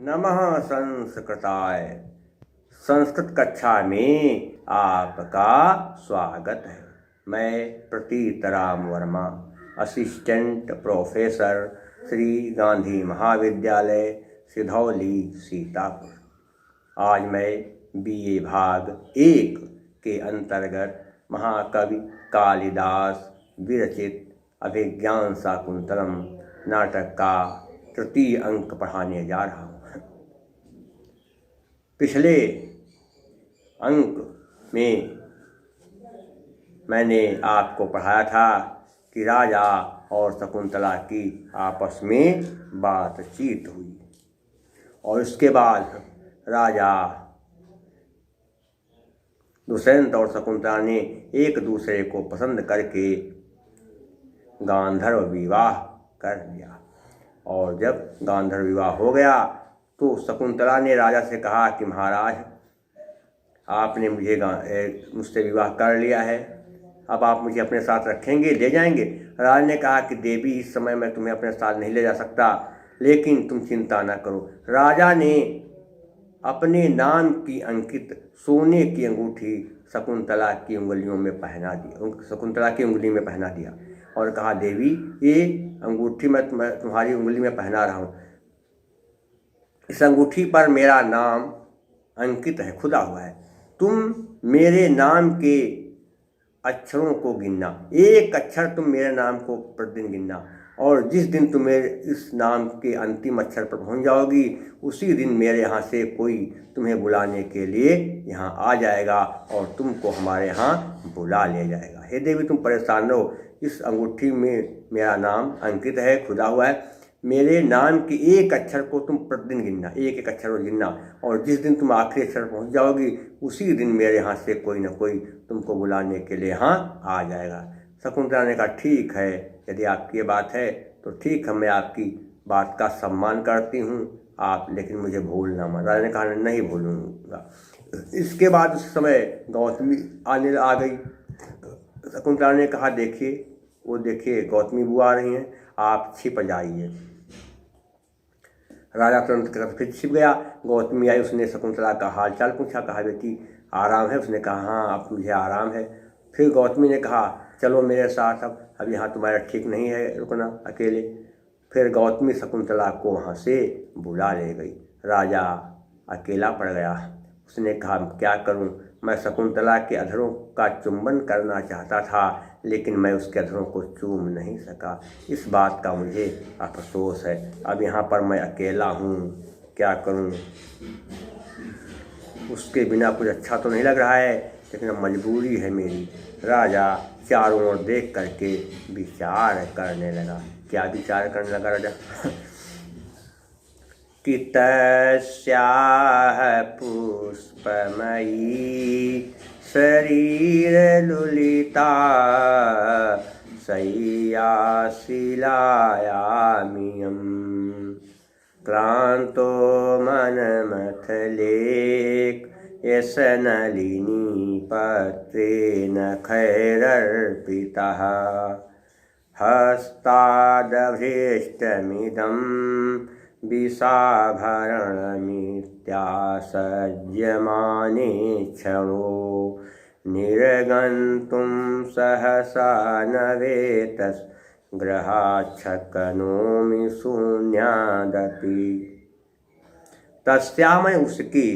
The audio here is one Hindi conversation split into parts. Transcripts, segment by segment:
नमः संस्कृताय। संस्कृत कक्षा में आपका स्वागत है। मैं प्रतीत राम वर्मा, असिस्टेंट प्रोफेसर, श्री गांधी महाविद्यालय, सिधौली, सीतापुर। आज मैं बीए भाग 1 के अंतर्गत महाकवि कालिदास विरचित अभिज्ञान शाकुंतलम नाटक का तृतीय अंक पढ़ाने जा रहा हूँ। पिछले अंक में मैंने आपको पढ़ाया था कि राजा और शकुंतला की आपस में बातचीत हुई और उसके बाद राजा दुष्यंत और शकुंतला ने एक दूसरे को पसंद करके गांधर्व विवाह कर लिया। और जब गांधर्व विवाह हो गया तो शकुंतला ने राजा से कहा कि महाराज, आपने मुझसे विवाह कर लिया है, अब आप मुझे अपने साथ रखेंगे, ले जाएंगे? राजा ने कहा कि देवी, इस समय मैं तुम्हें अपने साथ नहीं ले जा सकता, लेकिन तुम चिंता न करो। राजा ने अपने नाम की अंकित सोने की अंगूठी शकुंतला की उंगलियों में पहना दी, शकुंतला की उंगली में पहना दिया और कहा, देवी, ये अंगूठी मैं तुम्हारी उंगली में पहना रहा हूँ। इस अंगूठी पर मेरा नाम अंकित है, खुदा हुआ है। तुम मेरे नाम के अक्षरों को गिनना, एक अक्षर तुम मेरे नाम को प्रतिदिन गिनना, और जिस दिन तुम मेरे इस नाम के अंतिम अक्षर पर पहुंच जाओगी, उसी दिन मेरे यहाँ से कोई तुम्हें बुलाने के लिए यहाँ आ जाएगा और तुमको हमारे यहाँ बुला ले जाएगा। हे देवी, तुम परेशान रहो, इस अंगूठी में मेरा नाम अंकित है, खुदा हुआ है। मेरे नाम के एक अक्षर को तुम प्रतिदिन गिनना, एक एक अक्षर को गिनना, और जिस दिन तुम आखिरी अक्षर पहुंच जाओगी, उसी दिन मेरे यहाँ से कोई ना कोई तुमको बुलाने के लिए यहाँ आ जाएगा। शकुंतला ने कहा, ठीक है, यदि आपकी ये बात है तो ठीक है, मैं आपकी बात का सम्मान करती हूँ, आप लेकिन मुझे भूलना मत। राजा ने कहा, नहीं भूलूंगा। इसके बाद उस समय गौतमी आ गई। शकुंतला ने कहा, देखिए गौतमी बुआ आ रही हैं, आप छिप जाइए। राजा तुरंत फिर छिप गया। गौतमी आई, उसने शकुंतला का हाल चाल पूछा, कहा, बेटी आराम है? उसने कहा, हाँ, अब मुझे आराम है। फिर गौतमी ने कहा, चलो मेरे साथ, अब यहाँ तुम्हारा ठीक नहीं है रुकना अकेले। फिर गौतमी शकुंतला को वहाँ से बुला ले गई। राजा अकेला पड़ गया। उसने कहा, क्या करूं? मैं शकुंतला के अधरों का चुंबन करना चाहता था, लेकिन मैं उसके अधरों को चूम नहीं सका। इस बात का मुझे अफसोस है। अब यहाँ पर मैं अकेला हूँ, क्या करूँ? उसके बिना कुछ अच्छा तो नहीं लग रहा है, लेकिन अब मजबूरी है मेरी। राजा चारों ओर देख करके विचार करने लगा। क्या विचार करने लगा राजा? कि तस्याः पुष्पमयी शरीर लुलिता शय्या शिलायामियं क्लान्तो मनमथलेक यसनलिनी पत्रेण खैरर्पितः हस्तादभीष्टमिदं विषाभरणमित्यासज्यमाने क्षणो निर्गन्तुं सहसा नवेतस् गृहाच्छक्नोमि शून्यादपि। तस्यामय उसकी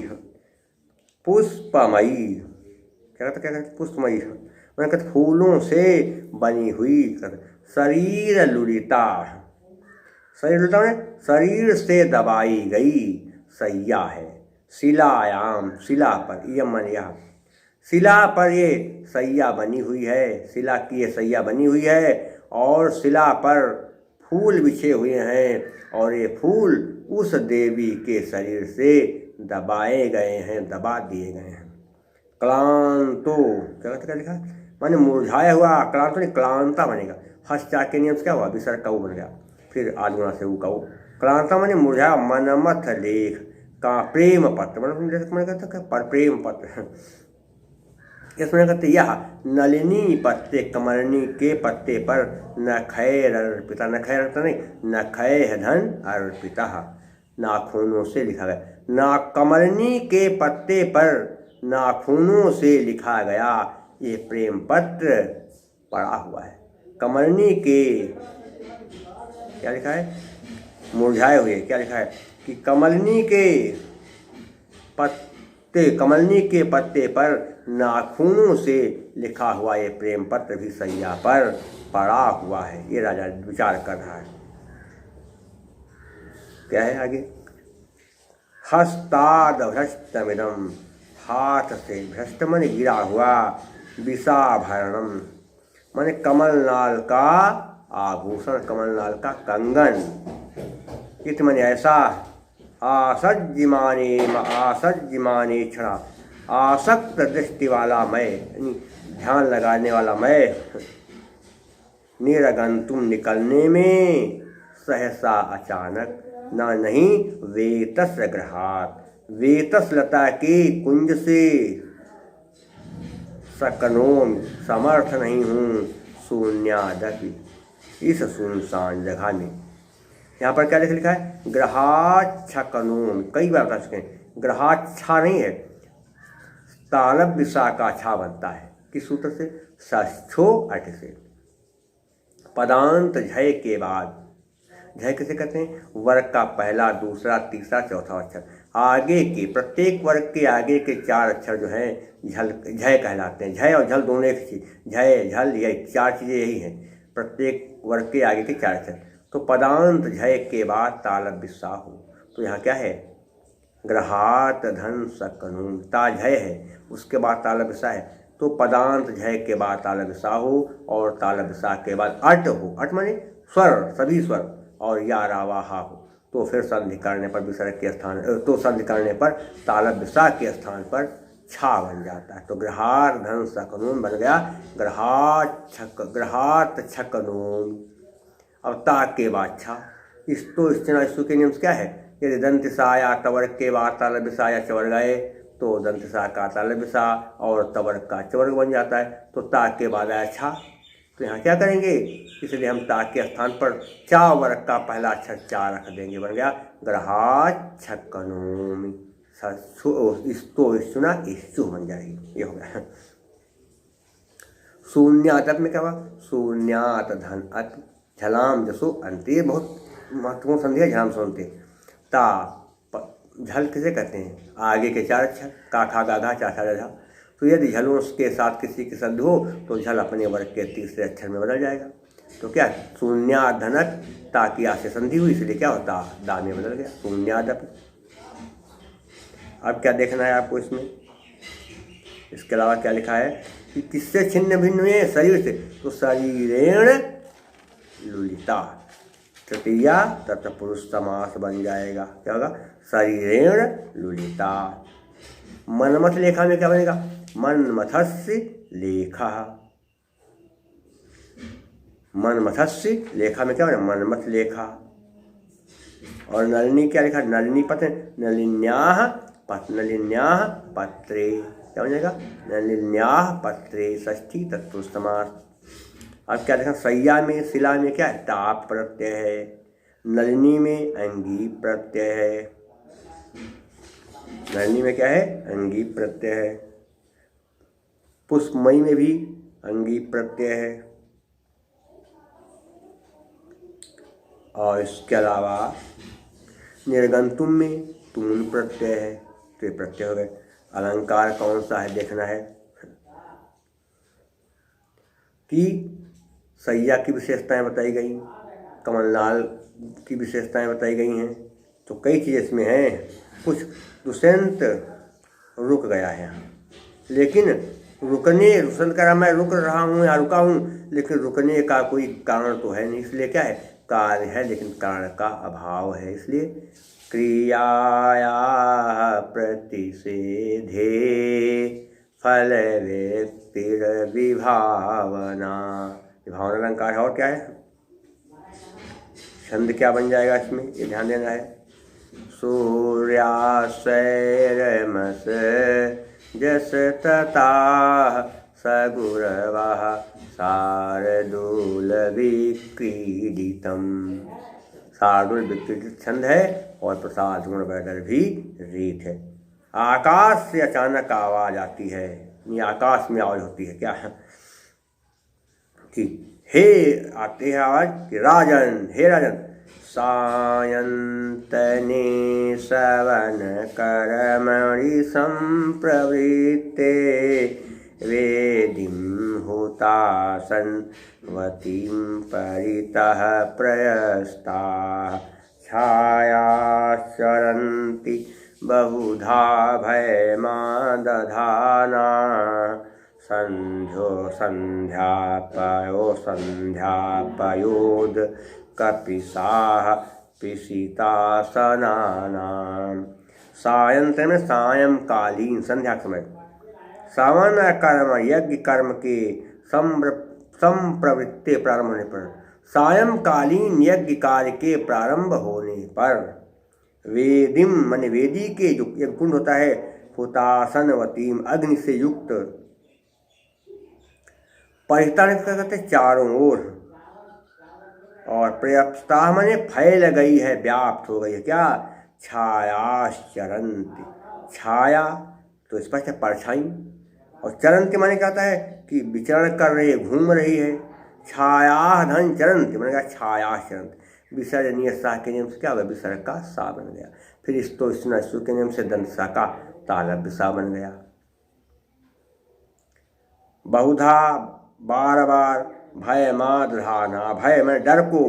पुष्पमयी, क्या कहते पुष्पमयी, मैंने कहते फूलों से बनी हुई शरीर लुलिता, शरीर लुलिता में शरीर से दबाई गई शैया है। शिलायाम, शिला पर, यह शिला पर ये शैया बनी हुई है, शिला की ये शैया बनी हुई है, और शिला पर फूल बिछे हुए हैं, और ये फूल उस देवी के शरीर से दबाए गए हैं, दबा दिए गए हैं। क्लांतो, क्या लिखा, माने मुरझाया हुआ। क्लांतो नहीं, क्लांता बनेगा। हस्ता के नियम से क्या हुआ? विसर्ग का वो बन गया, फिर आदुना से वो का वो। क्लांता माने मुरझाया। मनमथ लेख का प्रेम पत्र, मैंने कहता पर प्रेम पत्र। इसमें कहते यह नलिनी पत्ते, कमरनी के पत्ते पर नखैर अर्पिता, नखैर अर्पिता नहीं, नखैः धन अर्पिता, नाखूनों से लिखा गया। ना कमलनी के पत्ते पर नाखूनों से लिखा गया ये प्रेम पत्र पड़ा हुआ है। कमलनी के क्या लिखा है, मुरझाए हुए, क्या लिखा है कि कमलनी के पत्ते पर नाखूनों से लिखा हुआ ये प्रेम पत्र भी सैया पर पड़ा हुआ है। ये राजा विचार कर रहा है। क्या है आगे, हस्ताद भ्रष्टमिदम, हाथ से भ्रष्ट मन गिरा हुआ, विषाभरणम माने कमलनाल का आभूषण, कमलनाल का कंगन। इत मन ऐसा, आसज्जिमाने क्षणा, आसक्त दृष्टि वाला मैं, ध्यान लगाने वाला मैं, निरगंतुम निकलने में, सहसा अचानक, ना नहीं वेतस ग्रहात, वेतस लता के कुंज से, सकनोम समर्थ नहीं हूँ, शून्यादपि इस सुनसान जगह में। यहाँ पर क्या लिखा है, ग्रहाच्छकनोम, कई बार बता चुके हैं। ग्रहाच्छा नहीं है, तालब विषा का छा बनता है किस सूत्र से, षष्ठो अट से। पदांत झय के बाद, झय किसे कहते हैं, वर्ग का पहला, दूसरा, तीसरा, चौथा अक्षर। आगे के प्रत्येक वर्ग के आगे के 4 अक्षर जो हैं झल झय कहलाते हैं। झय और झल दोनों एक चीज, झय झल ये 4 चीज़ें यही हैं प्रत्येक वर्ग के आगे के 4 अक्षर। तो पदांत झय के बाद तालब विषा हो, तो यहाँ क्या है, ग्रहात धन सकनून, ता झय है उसके बाद तालब विषा है, तो पदांत झय के बाद तालब विषा हो और तालब विषा के बाद अट हो। अट माने स्वर, सभी स्वर, और या रावाहा हो, तो फिर संधि करने पर विसर्ग के स्थान, तो संधि करने पर तालब विषा के स्थान पर छा बन जाता है। तो ग्रहार धन सकनून बन गया ग्रहात छकनून। अब ता के बाद छा, इस तो इस्तु के नियम क्या है, यदि दंत सा या तवर्ग के बाद तालब विषा या चवर्ग आए तो दंत सा का तालब विषा और तवर्ग का चवर्ग बन जाता है। तो ता के बाद आया छा, तो यहाँ क्या करेंगे, इसलिए हम ता के स्थान पर चा वर्ग का पहला अक्षर चा रख देंगे, बन गया ग्रहाच्छकनोमि, इस्तुना इस्तु बन जाएगी। ये हो गया। शून्यात में क्या हुआ, शून्यात धन अत, झलाम जसो अंत, ये बहुत महत्वपूर्ण संधि है, झलाम सुनते। ता झल किसे कहते हैं, आगे के 4 अक्षर, का खा गा घा चा छा जा झा। तो यदि झलों के साथ किसी की संधि हो तो झल अपने वर्ग के तीसरे अक्षर में बदल जाएगा। तो क्या शून्याधनक, ताकि आ से संधि हुई इसलिए क्या होता, दा में बदल गया शून्यादप। अब क्या देखना है आपको इसमें, इसके अलावा क्या लिखा है कि किससे छिन्न भिन्न हुए, शरीर से, तो शरीरेण लुलिता, तृतीया तत्पुरुष समास बन जाएगा। क्या होगा, शरीरेण लुलिता। मनमथ लेखा में क्या बनेगा, मनमथस्य लेखा, मनमथस्य लेखा में क्या बनेगा, मनमथ लेखा। और नलिनी क्या लिखा, नलिनी पत्र, नलिन्याः पत्रे, क्या बन जाएगा, नलिन्याः पत्रे, षष्ठी तत्पुरुष समास। अब क्या देखा, सैया में शिला में क्या है, ताप प्रत्यय है, नलिनी में अंगी प्रत्यय है, नलिनी में क्या है, अंगी प्रत्यय है, पुष्पमयी में भी अंगी प्रत्यय है, और इसके अलावा निर्गंतुम में तून प्रत्यय है, तो ये प्रत्यय हो गए। अलंकार कौन सा है देखना है कि सैया की विशेषताएं बताई गई, कमलनाल की विशेषताएं बताई गई हैं, तो कई चीज़ें इसमें हैं। कुछ दुष्यंत रुक गया है यहाँ, लेकिन रुसन कर मैं रुक रहा हूँ या रुका हूँ, लेकिन रुकने का कोई कारण तो है नहीं, इसलिए क्या है, कार्य है लेकिन कारण का अभाव है, इसलिए क्रियाया प्रतिषेधे फल व्यक्तिर विभावना, विभावना अलंकार है। और क्या है, छंद क्या बन जाएगा इसमें, ये ध्यान देना है। सूर्याश्रयमस जस तथा सगुरवः शार्दूल विक्रीडितम, शार्दूल विक्रीडित छंद है और प्रसाद गुण वगैरह भी रीत है। आकाश से अचानक आवाज आती है, ये आकाश में आवाज होती है क्या कि हे आती है आवाज कि राजन, हे राजन, सायंतने श्रवण कर्मणि संप्रवृत्ते वेदिं हुतासन वतीं परितः प्रयस्ताः छायाश्चरन्ति बहुधा भयमादधाना संध्यापयोद कपिशाः पिशितासनानाम्। सायंत्र में सायंकालीन संध्या समय सामान्य कर्म यज्ञ कर्म के संप्रवृत्ति प्रारंभ होने पर, सायंकालीन यज्ञ कार्य के प्रारंभ होने पर वेदिम मन वेदी के जो यज्ञ कुंड होता है, हुतासनवतीम अग्नि से युक्त, परितान कहते चारों ओर, और प्रयप्ताह मने फैल गई है, व्याप्त हो गई है क्या, छायाश्चरन्ति, छाया तो स्पष्ट है परछाई, और चरंती माने क्या होता है कि विचरण कर रही है, घूम रही है। छाया धन चरंती मैंने कहा छायाश्चरंत, विसर्जनीय सा के नियम से क्या होगा, विसर्ग का सा बन गया। फिर इस्तो स्नु के नियम से दंत सा का तालव्य सा बन गया। बहुधा बार बार भय मादधाना, भय मैंने डर को,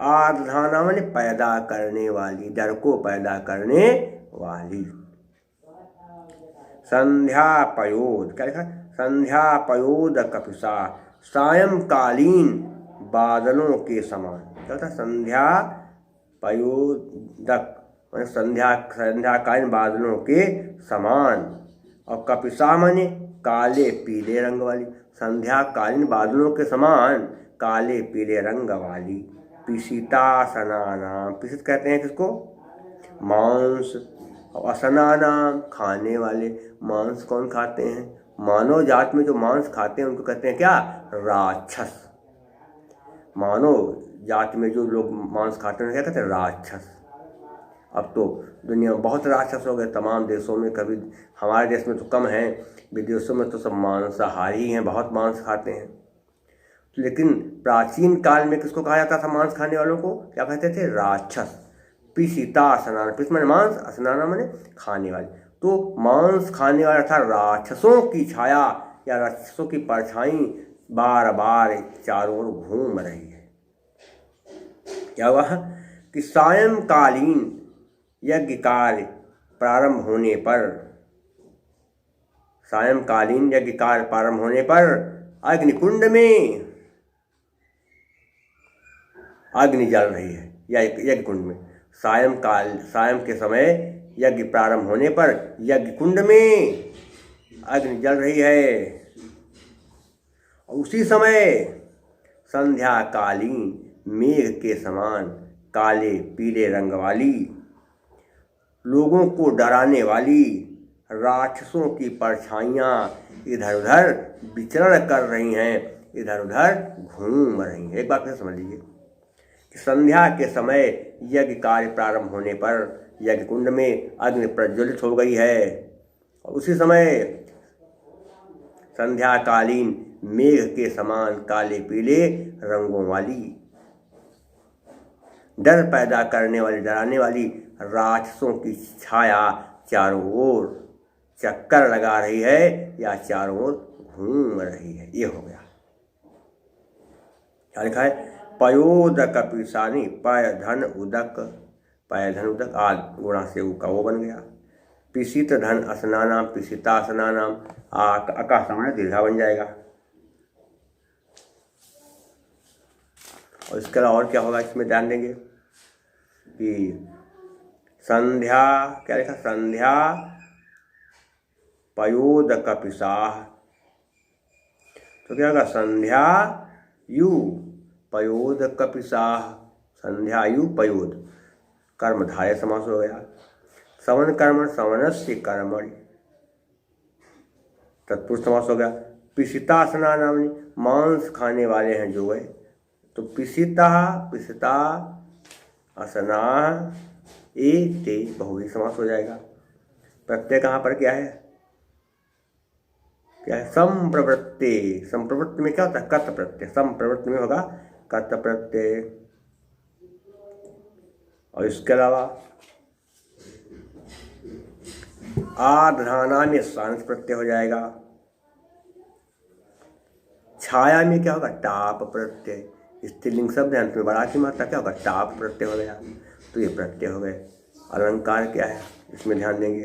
आदधाना मैंने पैदा करने वाली, डर को पैदा करने वाली। संध्यापयोद क्या लिखा, संध्यापयोद कपिशा, सायंकालीन बादलों के समान, क्या था संध्या पयोदक संध्याकालीन बादलों के समान, और कपिशा माने काले पीले रंग वाली, संध्याकालीन बादलों के समान काले पीले रंग वाली। पिशितासनानाम, पिशित कहते हैं किसको, मांस, और असनानाम खाने वाले, मांस कौन खाते हैं, मानव जात में जो मांस खाते हैं उनको कहते हैं क्या, राक्षस। मानव जात में जो लोग मांस खाते हैं क्या कहते हैं, राक्षस। अब तो दुनिया में बहुत राक्षस हो गए, तमाम देशों में, कभी हमारे देश में तो कम हैं, विदेशों में तो सब मांसाहारी हैं, बहुत मांस खाते हैं। लेकिन प्राचीन काल में किसको कहा जाता था, मांस खाने वालों को क्या कहते थे, राक्षस। पिशिता स्नान, पिश मैंने मांस, स्नाना मैंने खाने वाले, तो मांस खाने वाला था राक्षसों की छाया या राक्षसों की परछाई बार बार चारों ओर घूम रही है। क्या हुआ कि सायंकालीन यज्ञ कार्य प्रारंभ होने पर, सायंकालीन यज्ञ कार्य प्रारंभ होने पर अग्निकुंड में अग्नि जल रही है, या यज्ञ कुंड में सायं के समय यज्ञ प्रारंभ होने पर यज्ञ कुंड में अग्नि जल रही है। और उसी समय संध्याकालीन मेघ के समान काले पीले रंग वाली, लोगों को डराने वाली राक्षसों की परछाइयाँ इधर उधर विचरण कर रही हैं, इधर उधर घूम रही हैं। एक बात फिर समझ लीजिए कि संध्या के समय यज्ञ कार्य प्रारंभ होने पर यज्ञ कुंड में अग्नि प्रज्वलित हो गई है, और उसी समय संध्याकालीन मेघ के समान काले पीले रंगों वाली, डर पैदा करने वाली, डराने वाली राक्षसों की छाया चारों ओर चक्कर लगा रही है या चारों ओर घूम रही है। ये हो गया। क्या लिखा है, पयोदक पिशानी, पय धन उदक, पय धन उदक आद गुणा से का वो बन गया। पिशित धन असनानाम, पिशिता असनानाम, अका सामने दीर्घा बन जाएगा। और इसके अलावा और क्या होगा, इसमें ध्यान देंगे कि संध्या, क्या लिखा, संध्या पयोदक पिशाह, तो क्या होगा, संध्या यु पयोदक पिशाह, संध्या यु पयोद, कर्मधारय समास हो गया। सवन कर्म सवनस्य कर्मणि, तत्पुरुष समास हो गया। पिशिता स्नानामि, मांस खाने वाले हैं जो है, तो पिशिता पिशिता असना, एते बहुव्रीहि समास हो जाएगा। प्रत्यय कहाँ पर क्या है? क्या है? संप्रवृत्ते। संप्रवृत्ति में क्या होता है? कत प्रत्यय। संप्रवृत्ति में होगा कत प्रत्यय। और इसके अलावा आधाना में सांस प्रत्यय हो जाएगा। छाया में क्या होगा? टाप प्रत्यय। स्त्रीलिंग शब्द है, अंत में बड़ा की मात्रा क्या होगा? टाप प्रत्यय हो गया। तो ये प्रत्यय हो गए। अलंकार क्या है इसमें ध्यान देंगे?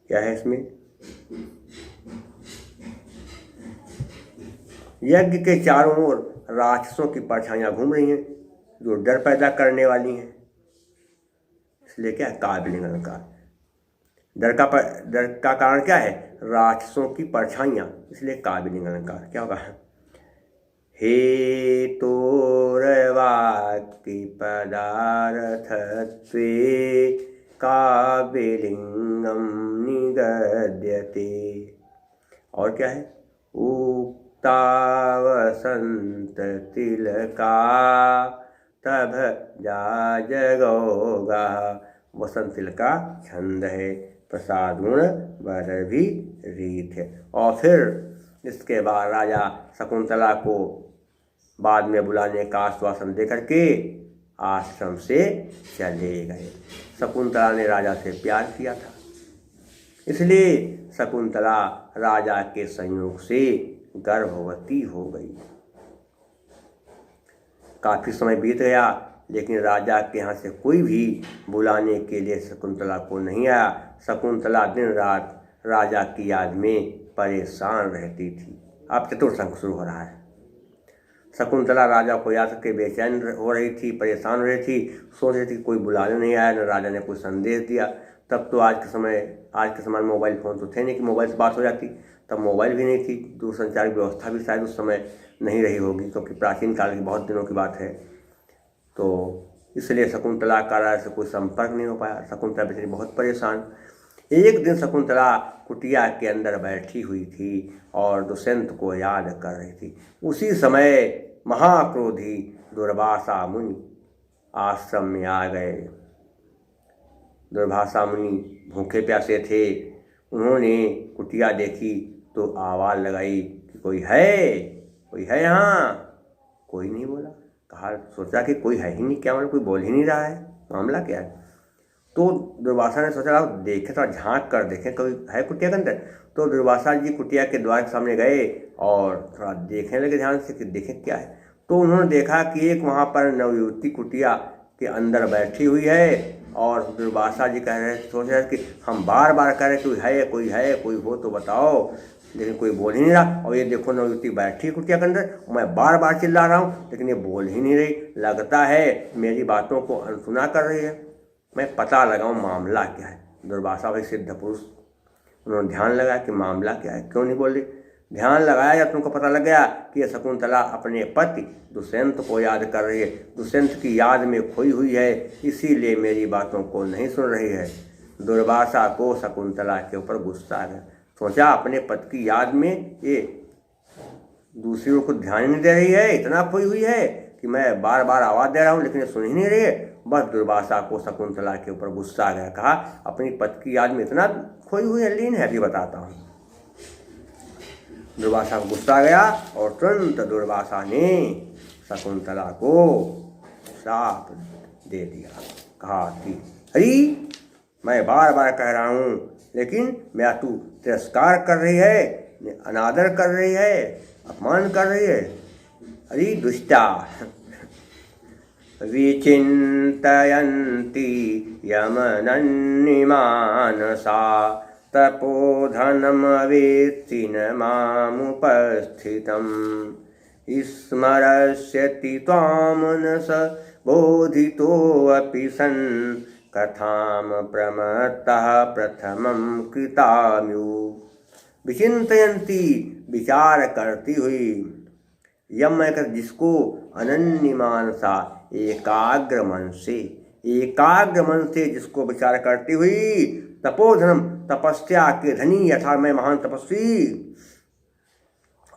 क्या है इसमें? यज्ञ के चारों ओर राक्षसों की परछाइयां घूम रही हैं जो डर पैदा करने वाली हैं, इसलिए क्या है? काव्यलिंग अलंकार। डर का कारण क्या है? राक्षसों की परछाइयां, इसलिए काव्यलिंग अलंकार। क्या होगा? हेतोर्वाक्य पदार्थत्वे काव्यलिंगम निगद्यते। और क्या है? उक्ता वसंत तिलका तभ जा जगोगा। वसंत तिलका छंद है, प्रसाद गुण वर भी रीत है। और फिर इसके बाद राजा शकुंतला को बाद में बुलाने का आश्वासन दे करके आश्रम से चले गए। शकुंतला ने राजा से प्यार किया था, इसलिए शकुंतला राजा के संयोग से गर्भवती हो गई। काफी समय बीत गया, लेकिन राजा के यहाँ से कोई भी बुलाने के लिए शकुंतला को नहीं आया। शकुंतला दिन रात राजा की याद में परेशान रहती थी। अब चतुर्थ अंक शुरू हो रहा है। शकुंतला राजा को याद करके बेचैन हो रही थी, परेशान हो रही थी, सोच रही थी कोई बुलाने नहीं आया, न राजा ने कोई संदेश दिया। तब तो आज के समय मोबाइल फ़ोन तो थे नहीं कि मोबाइल से बात हो जाती। तब मोबाइल भी नहीं थी, दूरसंचार की व्यवस्था भी शायद उस समय नहीं रही होगी, क्योंकि प्राचीन काल की बहुत दिनों की बात है। तो इसलिए शकुंतला का राजा से कोई संपर्क नहीं हो पाया। शकुंतला बेचारी बहुत परेशान। एक दिन शकुंतला कुटिया के अंदर बैठी हुई थी और दुष्यंत को याद कर रही थी। उसी समय महाक्रोधी दुर्वासा मुनि आश्रम में आ गए। दुर्वासा मुनि भूखे प्यासे थे। उन्होंने कुटिया देखी तो आवाज़ लगाई कि कोई है यहाँ? कोई नहीं बोला। कहा, सोचा कि कोई है ही नहीं, क्या मतलब कोई बोल ही नहीं रहा है, मामला क्या है? तो दुर्वासा ने सोचा देखे, थोड़ा झांक कर देखें कोई है कुटिया के अंदर। तो दुर्वासा जी कुटिया के द्वार के सामने गए और थोड़ा देखने लगे ध्यान से कि देखें क्या है। तो उन्होंने देखा कि एक वहाँ पर नवयुवती कुटिया के अंदर बैठी हुई है। और दुर्वासा जी सोच रहे कि हम बार बार कह रहे कोई है कोई हो तो बताओ, लेकिन कोई बोल ही नहीं रहा। और ये देखो नवयुवती बैठी कुटिया के अंदर, मैं बार बार चिल्ला रहा हूँ लेकिन ये बोल ही नहीं रही। लगता है मेरी बातों को अनसुना कर रही है। मैं पता लगाऊं मामला क्या है। दुर्वासा भाई सिद्ध पुरुष, उन्होंने ध्यान लगाया कि मामला क्या है, क्यों नहीं बोल रही। ध्यान लगाया जब तुमको पता लग गया कि यह शकुंतला अपने पति दुष्यंत को याद कर रही है, दुष्यंत की याद में खोई हुई है, इसीलिए मेरी बातों को नहीं सुन रही है। दुर्वासा को शकुंतला के ऊपर गुस्सा आ गया। सोचा अपने पति की याद में ये दूसरी को ध्यान नहीं दे रही है, इतना खोई हुई है कि मैं बार बार आवाज़ दे रहा हूँ लेकिन ये सुन ही नहीं रही है। बस दुर्वासा को शकुंतला के ऊपर गुस्सा आ गया। कहा अपनी पति की याद में इतना खोई हुई है, लीन है, अभी बताता हूँ। दुर्वासा को गुस्सा आ गया और तुरंत दुर्वासा ने शकुंतला को श्राप दे दिया। कहा कि अरे मैं बार बार कह रहा हूँ लेकिन मेरा तू तिरस्कार कर रही है, अनादर कर रही है, अपमान कर रही है। अरे दुष्टा। विचिन्तयन्ति यमनन्निमानसा तपोधनमवेत्ति न मामुपस्थितं। स्मरस्यति त्वां मनस बोधितोऽपि सन् कथां प्रमत्तः प्रथमं कृताम्यु। विचिन्तयन्ति विचार करती हुई, यम कर जिसको अनन्य मानसा एकाग्र मन से जिसको विचार करती हुई, तपोधनम तपस्या के धनी यथा मैं महान तपस्वी।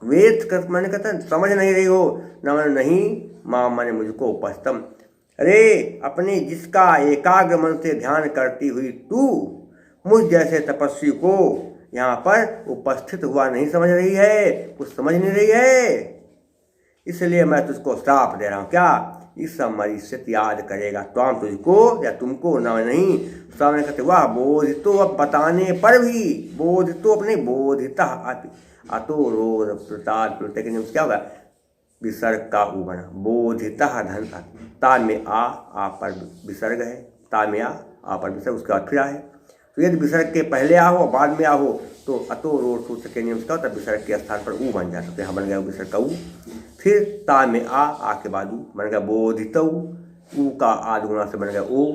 वेद मैंने कहता समझ नहीं रही हो, न मैंने नहीं माँ मैंने मुझको उपस्थम अरे अपने जिसका एकाग्र मन से ध्यान करती हुई तू मुझ जैसे तपस्वी को यहाँ पर उपस्थित हुआ नहीं समझ रही है, कुछ समझ नहीं रही है। इसलिए मैं तुझको श्राप दे रहा हूँ। क्या? इस मरीज से याद करेगा तो हम तुझको या तुमको ना नहीं। स्वामी कहते वाह बोध तो अब बताने पर भी बोध तो अपने बोधिता अतो रोध प्रताप क्या होगा? विसर्ग का ऊ बना बोधिता धन ता में आ पर विसर्ग है, ता में आ पर विसर्ग, उसके बाद फिर है। तो यदि विसर्ग के पहले आ हो बाद में आ हो तो अतो रोध सूत्र के नियम से क्या होता है? विसर्ग के स्थान पर ऊ बन जाता है। तो यहाँ बन गया विसर्ग का ऊ। फिर ता में आ के बाद ऊ बन गया बोधित ऊ का आदगुणा से बन गया ओ।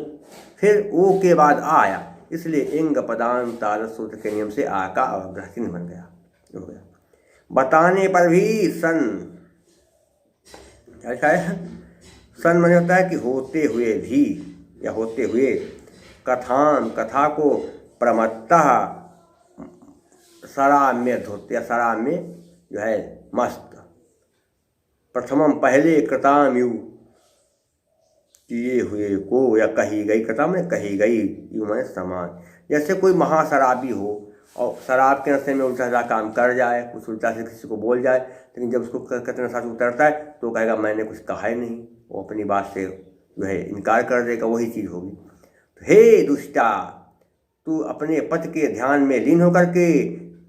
फिर ओ के बाद आ आया, इसलिए इंग पदांतार सूत्र के नियम से आ का अवग्रह चिन्ह बन गया। हो गया बताने पर भी सन। अच्छा है सन मन होता है कि होते हुए भी या होते हुए कथान कथा को प्रमत्तः सराम्य धोते या सराम्य जो है मस्त प्रथमम पहले कृताम यू किए हुए को या कही गई, कृताम में कही गई यू में समान। जैसे कोई महाशराबी हो और शराब के नशे में उल्टा सीधा काम कर जाए, कुछ उल्टा से किसी को बोल जाए, लेकिन जब उसको कहते नशा से उतरता है तो कहेगा मैंने कुछ कहा ही नहीं, वो अपनी बात से जो है इनकार कर देगा, वही चीज़ होगी। तो हे दुष्टा, तू अपने पति के ध्यान में लीन होकर के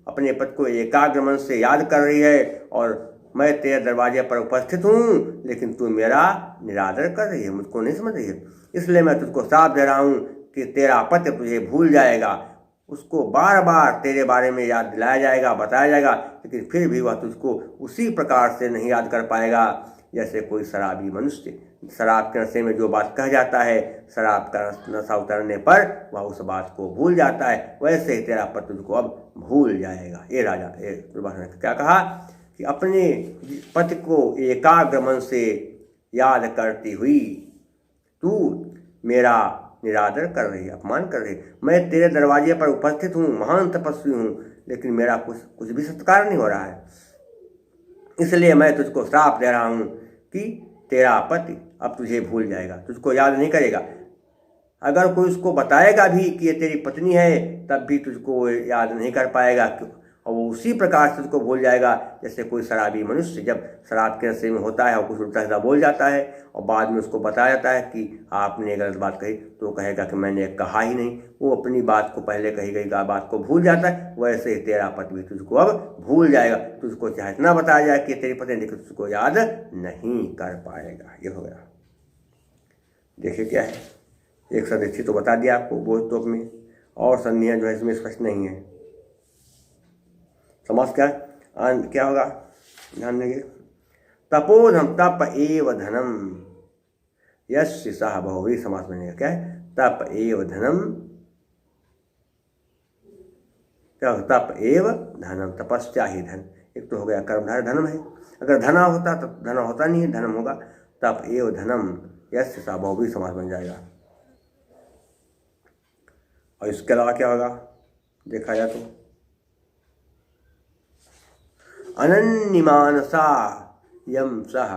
अपने पति को एकाग्र मन से याद कर रही है और मैं तेरे दरवाजे पर उपस्थित हूँ, लेकिन तू मेरा निरादर कर रही है, मुझको नहीं समझ रही है। इसलिए मैं तुझको श्राप दे रहा हूँ कि तेरा पति तुझे भूल जाएगा, उसको बार बार तेरे बारे में याद दिलाया जाएगा, बताया जाएगा, लेकिन फिर भी वह तुझको उसी प्रकार से नहीं याद कर पाएगा जैसे कोई शराबी मनुष्य। शराब के नशे में जो बात कह जाता है, शराब का नशा उतरने पर वह उस बात को भूल जाता है, वैसे ही तेरा पति तुझको अब भूल जाएगा। ये राजा ने क्या कहा कि अपने पति को एकाग्र मन से याद करती हुई तू मेरा निरादर कर रही है, अपमान कर रही है। मैं तेरे दरवाजे पर उपस्थित हूँ, महान तपस्वी हूँ, लेकिन मेरा कुछ भी सत्कार नहीं हो रहा है। इसलिए मैं तुझको श्राप दे रहा हूँ कि तेरा पति अब तुझे भूल जाएगा, तुझको याद नहीं करेगा। अगर कोई उसको बताएगा भी कि ये तेरी पत्नी है, तब भी तुझको याद नहीं कर पाएगा और वो उसी प्रकार से उसको भूल जाएगा जैसे कोई शराबी मनुष्य जब शराब के नशे में होता है और कुछ उल्टा सीधा बोल जाता है और बाद में उसको बताया जाता है कि आपने गलत बात कही, तो कहेगा कि मैंने कहा ही नहीं। वो अपनी बात को पहले कही गई बात को भूल जाता है। वैसे ही तेरा पति भी तुझको अब भूल जाएगा, तुझको चाहे इतना बताया जाए कि तेरी पत्नी, लेकिन तुझको याद नहीं कर पाएगा। ये हो गया। देखिए क्या है, एक सदस्य तो बता दिया आपको बोध तोप में, और संधियाँ जो है इसमें स्पष्ट नहीं है। समास क्या होगा ध्यान देंगे। तपोधन तप एव धनम यस्य सह बहुवी समास बनेगा। क्या है? तप एव धनम, क्या तप एव धनम, तपस्या ही धन। एक तो हो गया कर्मधारय धनम है, अगर धना होता तो धन होता नहीं है, धनम होगा। तप एव धनम यस्य सह बहुवी समास बन जाएगा। और इसके अलावा क्या होगा देखा जाए तो अनन्यमानसा यम सह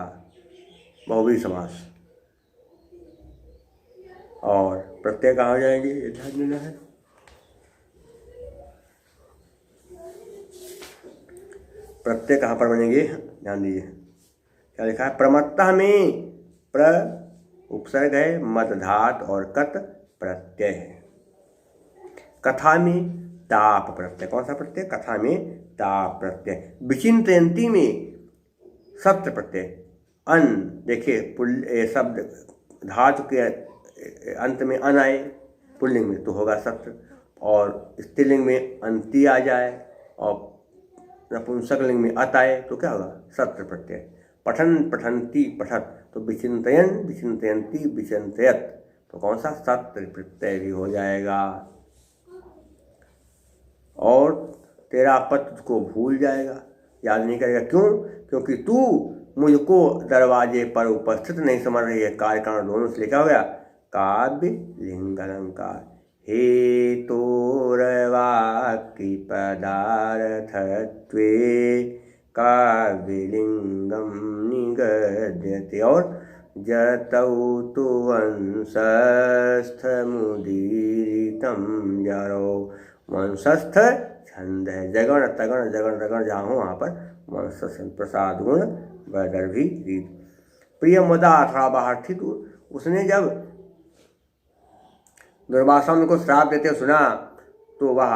बहुवी समास, और प्रत्यय कहाँ हो जाएंगे ये ध्यान देना है। प्रत्यय कहाँ पर बनेंगे ध्यान दीजिए। क्या लिखा है? प्रमत्ता में प्र उपसर्ग है, मद धात और कत प्रत्यय है। कथा में ताप प्रत्यय, कौन सा प्रत्यय? कथा में ताप प्रत्यय। विचिंतयंती में सत्र प्रत्यय। अन देखिए शब्द धातु के अंत में अन आए पुल्लिंग में तो होगा सत्र, और स्त्रीलिंग में अंति आ जाए और नपुंसकलिंग में अत आए तो क्या होगा? सत्र प्रत्यय। पठन पठंती पठत, तो विचिंतयन विचिंतयंती विचिंतयत, तो कौन सा? सत्र प्रत्यय भी हो जाएगा। और तेरा पति तुझको भूल जाएगा, याद नहीं करेगा। क्यों? क्योंकि तू मुझको दरवाजे पर उपस्थित नहीं समझ रही है। कार्य कारण दोनों से लिखा हो गया काव्य लिंग अलंकार। हे तोरवाक्य पदार्थत्वे काव्यलिंगम निगद्यते, और जतौ तु वंशस्थमुदीरितं जरो। वंशस्थ छंद है, जगण तगण जगण रगण जहाँ हो वहाँ पर वंशस्थ प्रसाद गुण वैदर्भी रीत। प्रिय मुदा अथवा बाहर थी, तो उसने जब दुर्वासा उनको श्राप देते सुना तो वह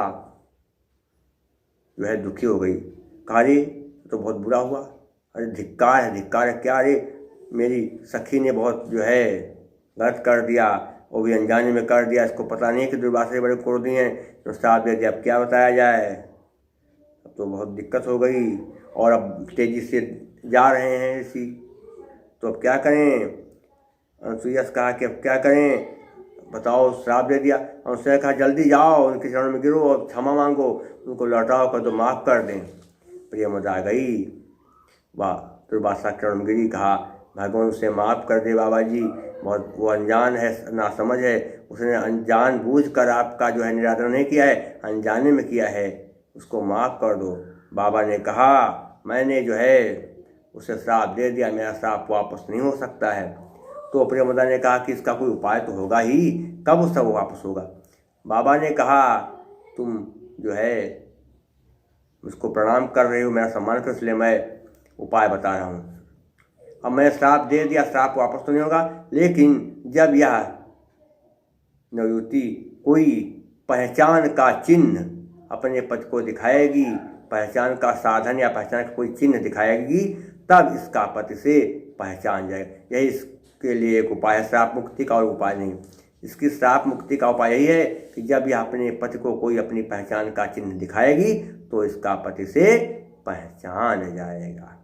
जो है दुखी हो गई। कहा रे तो बहुत बुरा हुआ, अरे धिक्कार है, धिक्कार है क्या रे, मेरी सखी ने बहुत जो है गलत कर दिया, वो भी अनजाने में कर दिया, इसको पता नहीं है कि दुर्वासा बड़े क्रोधी हैं, तो श्राप दे दिया, अब क्या बताया जाए। अब तो बहुत दिक्कत हो गई और अब तेजी से जा रहे हैं ऋषि, तो अब क्या करें। अनुसुईया से कहा कि अब क्या करें बताओ, श्राप दे दिया। अनुसुईया कहा जल्दी जाओ उनके चरणों में गिरो और क्षमा मांगो, उनको लौटाओ कर दो, माफ़ कर दें। प्रियमदा गई, वाह दुर्वासा चरण में गिरी, कहा भगवान उसे माफ़ कर दे बाबा जी, बहुत वो अनजान है, नासमझ है, उसने अनजान बूझ कर आपका जो है निरादर नहीं किया है, अनजाने में किया है, उसको माफ़ कर दो। बाबा ने कहा मैंने जो है उसे श्राप दे दिया, मेरा श्राप वापस नहीं हो सकता है। तो प्रियमदा ने कहा कि इसका कोई उपाय तो होगा ही, कब उसका वो वापस होगा। बाबा ने कहा तुम जो है उसको प्रणाम कर रहे हो, मेरा सम्मान कर, इसलिए मैं उपाय बता रहा हूँ। अब मैं श्राप दे दिया, श्राप वापस तो नहीं होगा, लेकिन जब यह नवयुवती कोई पहचान का चिन्ह अपने पति को दिखाएगी, पहचान का साधन या पहचान का कोई चिन्ह दिखाएगी, तब इसका पति से पहचान जाएगा। यही इसके लिए एक उपाय है श्राप मुक्ति का, और उपाय नहीं। इसकी श्राप मुक्ति का उपाय यही है कि जब यह अपने पति को कोई अपनी पहचान का चिन्ह दिखाएगी तो इसका पति से पहचान जाएगा।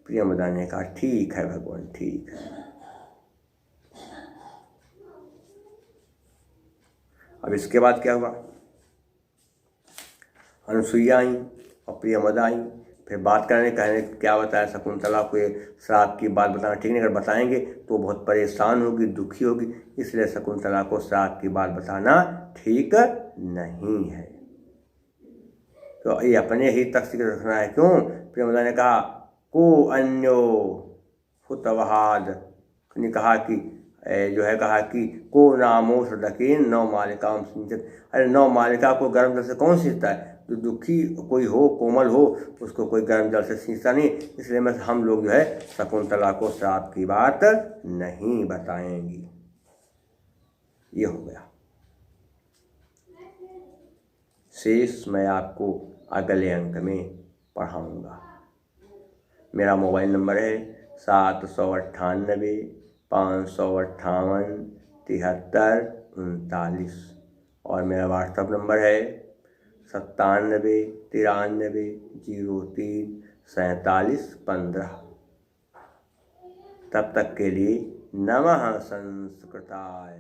प्रियमदा ने कहा ठीक है भगवान, ठीक है। अब इसके बाद क्या हुआ, अनुसुईया आई और प्रियमदा आई, फिर बात करने कहने क्या बताया शकुंतला को, ये श्राप की बात बताना ठीक नहीं, अगर बताएंगे तो बहुत परेशान होगी, दुखी होगी, इसलिए शकुंतला को श्राप की बात बताना ठीक नहीं है। तो ये अपने ही तक से रखना है। क्यों? प्रियमदा ने कहा को अन्यो हुतवहाद ने कहा कि जो है कहा कि को नामो सदकीन नौ मालिका सिंचत। अरे नौ मालिका को गर्म जल से कौन सींचता है, जो दुखी कोई हो, कोमल हो, उसको कोई गर्म जल से सींचता नहीं। इसलिए मैं हम लोग जो है शकुंतला को श्राप की बात नहीं बताएंगी। ये हो गया। शेष मैं आपको अगले अंक में पढ़ाऊँगा। मेरा मोबाइल नंबर है 798 558 7339 और मेरा व्हाट्सएप नंबर है 97 93 03 47 15। तब तक के लिए नमः संस्कृताय।